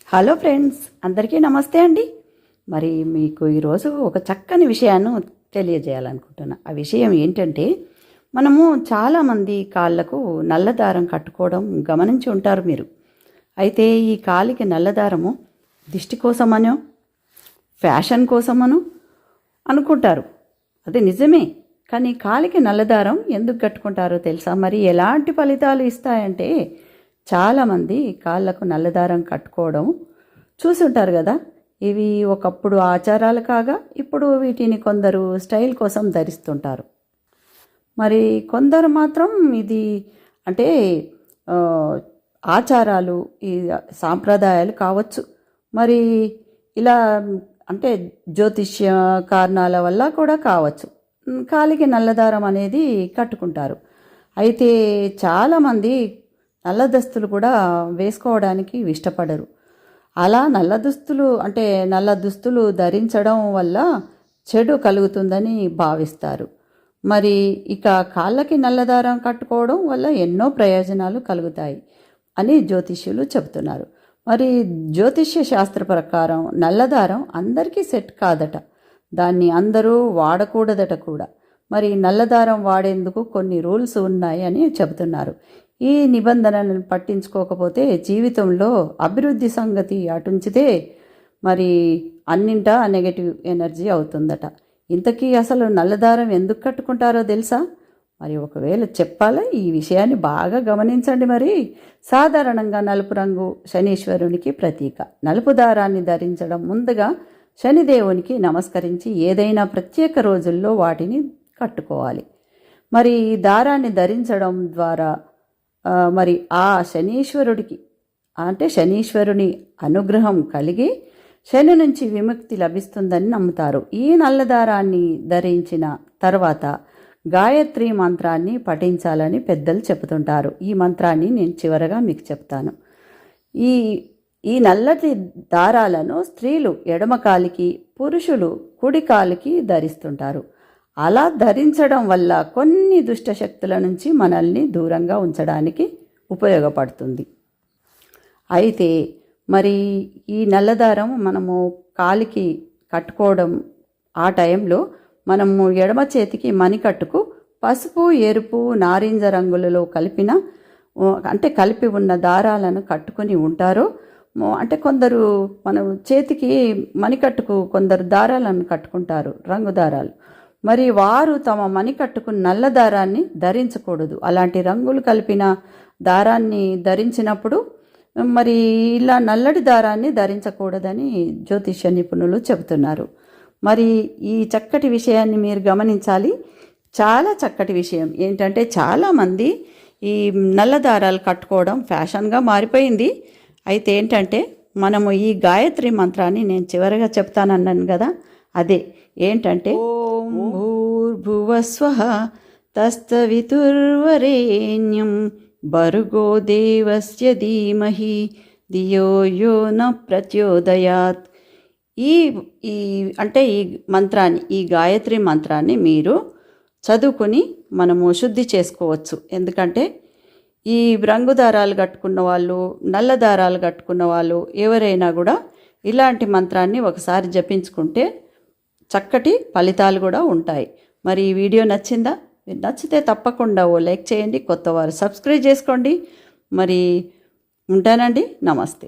Hello friends, అందరికీ నమస్తే అండి. మరి మీకు ఈరోజు ఒక చక్కని విషయాన్ని తెలియజేయాలనుకుంటున్నా. ఆ విషయం ఏంటంటే, మనము చాలామంది కాళ్ళకు నల్లదారం కట్టుకోవడం గమనించి ఉంటారు మీరు. అయితే ఈ కాలికి నల్లదారము దిష్టి కోసమనో ఫ్యాషన్ కోసమనో అనుకుంటారు. అది నిజమే. కానీ కాలికి నల్లదారం ఎందుకు కట్టుకుంటారో తెలుసా? మరి ఎలాంటి ఫలితాలు ఇస్తాయంటే, చాలామంది కాళ్ళకు నల్లదారం కట్టుకోవడం చూసుంటారు కదా. ఇవి ఒకప్పుడు ఆచారాలు కాగా ఇప్పుడు వీటిని కొందరు స్టైల్ కోసం ధరిస్తుంటారు. మరి కొందరు మాత్రం ఇది అంటే ఆచారాలు, ఈ సాంప్రదాయాలు కావచ్చు. మరి ఇలా అంటే జ్యోతిష్య కారణాల వల్ల కూడా కావచ్చు కాలికి నల్లదారం అనేది కట్టుకుంటారు. అయితే చాలామంది నల్ల దుస్తులు కూడా వేసుకోవడానికి ఇష్టపడరు. అలా నల్ల దుస్తులు ధరించడం వల్ల చెడు కలుగుతుందని భావిస్తారు. మరి ఇక కాళ్ళకి నల్లదారం కట్టుకోవడం వల్ల ఎన్నో ప్రయోజనాలు కలుగుతాయి అని జ్యోతిష్యులు చెబుతున్నారు. మరి జ్యోతిష్య శాస్త్ర ప్రకారం నల్లదారం అందరికీ సెట్ కాదట, దాన్ని అందరూ వాడకూడదట కూడా. మరి నల్లదారం వాడేందుకు కొన్ని రూల్స్ ఉన్నాయి అని చెబుతున్నారు. ఈ నిబంధనలను పట్టించుకోకపోతే జీవితంలో అభివృద్ధి సంగతి అటుంచితే మరి అన్నింటా నెగటివ్ ఎనర్జీ అవుతుందట. ఇంతకీ అసలు నల్లదారం ఎందుకు కట్టుకుంటారో తెలుసా? మరి ఒకవేళ చెప్పాలా, ఈ విషయాన్ని బాగా గమనించండి. మరి సాధారణంగా నలుపు రంగు శనీశ్వరునికి ప్రతీక. నలుపు దారాన్ని ధరించడం ముందుగా శనిదేవునికి నమస్కరించి ఏదైనా ప్రత్యేక రోజుల్లో వాటిని కట్టుకోవాలి. మరి దారాన్ని ధరించడం ద్వారా మరి ఆ శనీశ్వరుని అనుగ్రహం కలిగి శని నుంచి విముక్తి లభిస్తుందని నమ్ముతారు. ఈ నల్లదారాన్ని ధరించిన తర్వాత గాయత్రి మంత్రాన్ని పఠించాలని పెద్దలు చెబుతుంటారు. ఈ మంత్రాన్ని నేను చివరగా మీకు చెప్తాను. ఈ నల్లటి దారాలను స్త్రీలు ఎడమ కాలికి, పురుషులు కుడి కాలికి ధరిస్తుంటారు. అలా ధరించడం వల్ల కొన్ని దుష్టశక్తుల నుంచి మనల్ని దూరంగా ఉంచడానికి ఉపయోగపడుతుంది. అయితే మరి ఈ నల్లదారం మనము కాలికి కట్టుకోవడం ఆ టైంలో మనము ఎడమ చేతికి మణికట్టుకు పసుపు, ఎరుపు, నారింజ రంగులలో కలిపి ఉన్న దారాలను కట్టుకుని ఉంటారో. కొందరు మనం చేతికి మణికట్టుకు కొందరు దారాలను కట్టుకుంటారు, రంగు దారాలు. మరి వారు తమ మణికట్టుకు నల్ల దారాన్ని ధరించకూడదు. అలాంటి రంగులు కలిపిన దారాన్ని ధరించినప్పుడు మరి ఇలా నల్లటి దారాన్ని ధరించకూడదని జ్యోతిష్య నిపుణులు చెబుతున్నారు. మరి ఈ చక్కటి విషయాన్ని మీరు గమనించాలి. చాలా చక్కటి విషయం ఏంటంటే, చాలామంది ఈ నల్ల దారాలు కట్టుకోవడం ఫ్యాషన్గా మారిపోయింది. అయితే ఏంటంటే, మనము ఈ గాయత్రి మంత్రాన్ని నేను చివరిగా చెప్తానన్నాను కదా, అదే ఏంటంటే, ఓం భూర్భువస్వః తస్తవితుర్వరేణ్యం భర్గో దేవస్య ధీమహి ధియో యో న ప్రచోదయాత్. ఈ మంత్రాన్ని, ఈ గాయత్రి మంత్రాన్ని మీరు చదువుకొని మనము శుద్ధి చేసుకోవచ్చు. ఎందుకంటే ఈ రంగు దారాలు కట్టుకున్న వాళ్ళు, నల్ల దారాలు కట్టుకున్న వాళ్ళు ఎవరైనా కూడా ఇలాంటి మంత్రాన్ని ఒకసారి జపించుకుంటే చక్కటి ఫలితాలు కూడా ఉంటాయి. మరి ఈ వీడియో నచ్చిందా? నచ్చితే తప్పకుండా ఓ లైక్ చేయండి. కొత్తవారు సబ్స్క్రైబ్ చేసుకోండి. మరి ఉంటానండి. నమస్తే.